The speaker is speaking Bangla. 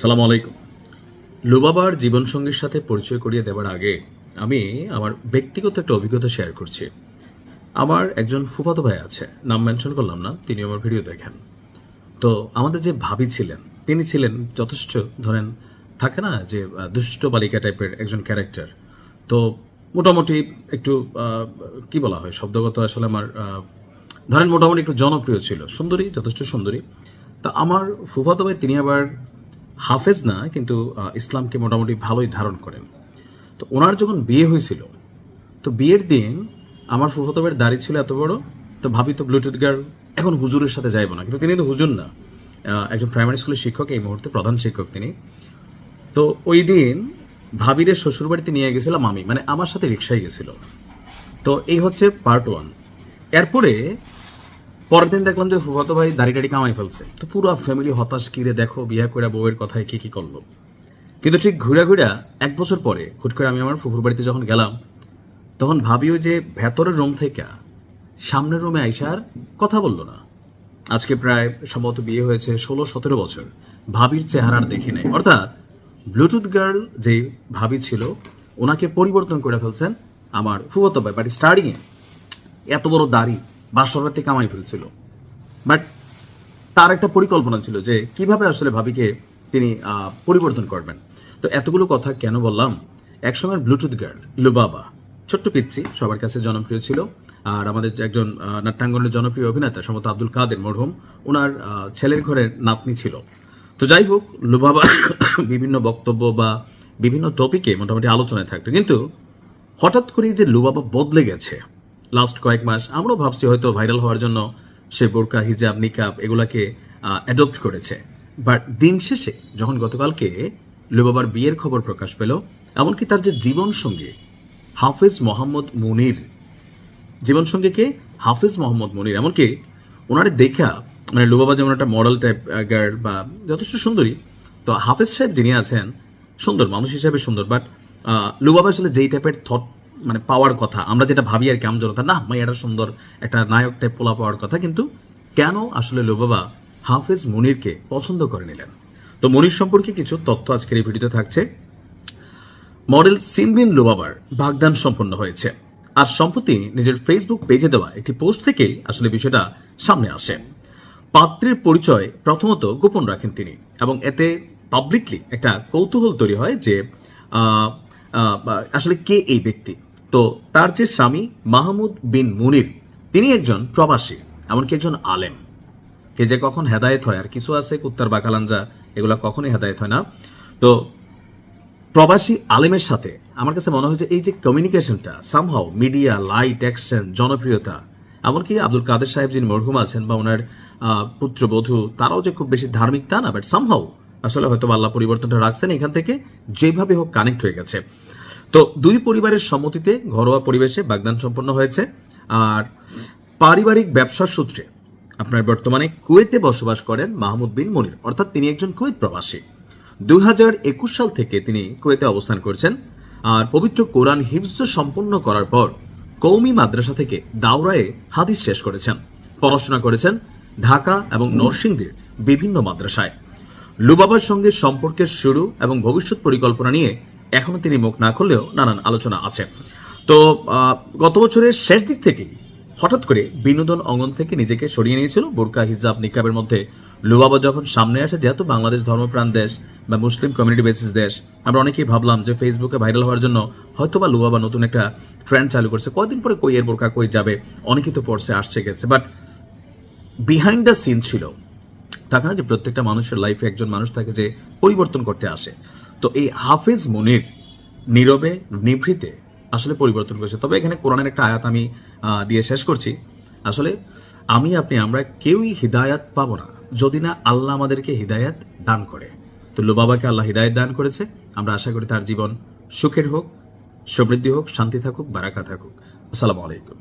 সালাম আলাইকুম। লুবাবার জীবনসঙ্গীর সাথে পরিচয় করিয়ে দেওয়ার আগে আমি আমার ব্যক্তিগত একটা অভিজ্ঞতা শেয়ার করছি। আমার একজন ফুফাতো ভাই আছে, নাম মেনশন করলাম না, তিনি আমার ভিডিও দেখেন। তো আমাদের যে ভাবি ছিলেন, তিনি ছিলেন যথেষ্ট, ধরেন থাকে না যে দুষ্ট বালিকা টাইপের একজন ক্যারেক্টার। তো মোটামুটি একটু কি বলা হয়, শব্দগত আসলে আমার ধরেন মোটামুটি একটু জনপ্রিয় ছিল, সুন্দরী, যথেষ্ট সুন্দরী। তা আমার ফুফাতো ভাই তিনি আবার হাফেজ না, কিন্তু ইসলামকে মোটামুটি ভালোই ধারণ করেন। তো ওনার যখন বিয়ে হয়েছিল, তো বিয়ের দিন আমার ফুফাতো ভাইয়ের দাড়ি ছিল এত বড়। তো ভাবি তো ব্লুটুথ গার্ল, এখন হুজুরের সাথে যাইবো না, কিন্তু তিনি তো হুজুর না, একজন প্রাইমারি স্কুলের শিক্ষক, এই মুহূর্তে প্রধান শিক্ষক তিনি। তো ওই দিন ভাবিরে শ্বশুরবাড়িতে নিয়ে গেছিলাম আমি, মানে আমার সাথে রিক্সায় গেছিল। তো এই হচ্ছে পার্ট ওয়ান। এরপরে পরের দিন দেখলাম যে ফুফাতো ভাই দাড়ি টাড়ি কামাই ফেলছে। তো পুরো ফ্যামিলি হতাশ, কিরে দেখো বিয়ে করে বউয়ের কথায় কি কি করলো। কিন্তু ঠিক ঘুরা ঘুরা 1 বছর পরে হুট করে আমি আমার ফুফুর বাড়িতে যখন গেলাম, তখন ভাবিও যে ভেতরের রুম থেকে সামনের রুমে আইসার কথা বললো না। আজকে প্রায় সম্ভবত বিয়ে হয়েছে 16-17 বছর, ভাবির চেহারা আর দেখি নাই। অর্থাৎ ব্লুটুথ গার্ল যে ভাবি ছিল, ওনাকে পরিবর্তন করে ফেলছেন আমার ফুফাতো ভাই। বাট স্টার্টিংয়ে এত বড় দাড়ি বাসরাতে কামাই ফেলছিল। বাট তার একটা পরিকল্পনা ছিল যে কিভাবে আসলে ভাবিকে তিনি পরিবর্তন করবেন। তো এতগুলো কথা কেন বললাম, একসময় ব্লুটুথ গার্ল লুবাবা, ছোট্ট পিচ্ছি, সবার কাছে জনপ্রিয় ছিল। আর আমাদের যে একজন নাট্যাঙ্গনের জনপ্রিয় অভিনেতা সম্ভবত আব্দুল কাদের মরহুম, ওনার ছেলের ঘরের নাতনি ছিল। তো যাই হোক, লুবাবা বিভিন্ন বক্তব্য বা বিভিন্ন টপিকে মোটামুটি আলোচনায় থাকতো। কিন্তু হঠাৎ করেই যে লুবাবা বদলে গেছে লাস্ট কয়েক মাস, আমরাও ভাবছি হয়তো ভাইরাল হওয়ার জন্য সে বোরকা, হিজাব, নিকাব এগুলাকে অ্যাডপ্ট করেছে। বাট দিন শেষে যখন গতকালকে লুবাবার বিয়ের খবর প্রকাশ পেল, এমনকি তার যে জীবনসঙ্গী হাফেজ মোহাম্মদ মুনির, জীবনসঙ্গীকে হাফেজ মোহাম্মদ মুনির, এমনকি ওনারে দেখা মানে লুবাবা যেমন একটা মডেল টাইপ গার্ল বা যথেষ্ট সুন্দরী, তো হাফেজ সাহেব যিনি আছেন সুন্দর মানুষ হিসাবে সুন্দর। বাট লুবাবা আসলে যেই টাইপের থট মানে পাওয়ার কথা, আমরা যেটা ভাবি আর কি আমজনতা, না মাইয়াটা সুন্দর, একটা নায়ক টাইপ পোলা পাওয়ার কথা, কিন্তু কেন আসলে লুবাবা হাফেজ মুনিরকে পছন্দ করে নিলেন। তো মুনির সম্পর্কে কিছু তথ্য আজকের এই ভিডিওতে থাকছে। মডেল সিনবিন লুবাবার বাগদান সম্পন্ন হয়েছে, আর সম্প্রতি নিজের ফেসবুক পেজে দেওয়া একটি পোস্ট থেকেই আসলে বিষয়টা সামনে আসে। পাত্রের পরিচয় প্রথমত গোপন রাখেন তিনি, এবং এতে পাবলিকলি একটা কৌতূহল তৈরি হয় যে আসলে কে এই ব্যক্তি। তো তার যে স্বামী মাহমুদ বিন মুনির, তিনি একজন প্রবাসী, এমনকি একজন আলেম। কে যে কখন হেদায়েত হয়, আর কিছু আছে কুত্তার বাকালাঞ্জা, এগুলা কখনোই হেদায়েত হয় না। তো প্রবাসী আলেমের সাথে আমার কাছে মনে হয় যে এই যে কমিউনিকেশনটা সামহাও মিডিয়া, লাইট, অ্যাকশন, জনপ্রিয়তা, এমনকি আব্দুল কাদের সাহেব যিনি মরহুম আছেন বা ওনার পুত্রবধূ, তারাও যে খুব বেশি ধার্মিক তা না, বাট সামহাও আসলে হয়তো আল্লাহ পরিবর্তনটা রাখছেন, এখান থেকে যেভাবে হোক কানেক্ট হয়ে গেছে। তো দুই পরিবারের সম্মতিতে ঘরোয়া পরিবেশে বাগদান সম্পন্ন হয়েছে। আর পারিবারিক ব্যবসার সূত্রে আপনার বর্তমানে কুয়েতে বসবাস করেন মাহমুদ বিন মুনির, অর্থাৎ তিনি একজন কুয়েত প্রবাসী। 2021 সাল থেকে তিনি কুয়েতে অবস্থান করছেন। আর পবিত্র কোরআন হিফজ সম্পন্ন করার পর কৌমি মাদ্রাসা থেকে দাওরায়ে হাদিস শেষ করেছেন। পড়াশোনা করেছেন ঢাকা এবং নরসিংদীর বিভিন্ন মাদ্রাসায়। লুবাবার সঙ্গে সম্পর্কের শুরু এবং ভবিষ্যৎ পরিকল্পনা নিয়ে এখনো তিনি মুখ না খুললেও নানান আলোচনা আছে। তো গত বছরের শেষ দিক থেকেই হঠাৎ করে বিনোদন অঙ্গন থেকে নিজেকে সরিয়ে নিয়েছিল। বোরকা, হিজাব, নিকাবের মধ্যে লুবাবা যখন সামনে আসে, যেহেতু বাংলাদেশ ধর্মপ্রাণ দেশ বা মুসলিম কমিউনিটি বেসিস দেশ, আমরা অনেকেই ভাবলাম যে ফেসবুকে ভাইরাল হওয়ার জন্য হয়তো বা লুবাবা নতুন একটা ট্রেন্ড চালু করছে, কয়দিন পরে কই এর বোরকা কই যাবে, অনেকেই তো পড়ছে, আসছে গেছে। বাট বিহাইন্ড দ্য সিন ছিল, থাকে না যে প্রত্যেকটা মানুষের লাইফে একজন মানুষ থাকে যে পরিবর্তন করতে আসে। তো এই হাফেজ মুনির নীরবে নিভৃতে আসলে পরিবর্তন করেছে। তবে এখানে কোরআনের একটা আয়াত আমি দিয়ে শেষ করছি। আসলে আমরা কেউই হিদায়াত পাবো না যদি না আল্লাহ আমাদেরকে হিদায়াত দান করে। তো লুবাবাকে আল্লাহ হিদায়াত দান করেছে। আমরা আশা করি তার জীবন সুখের হোক, সমৃদ্ধি হোক, শান্তি থাকুক, বারাকা থাকুক। আসসালামু আলাইকুম।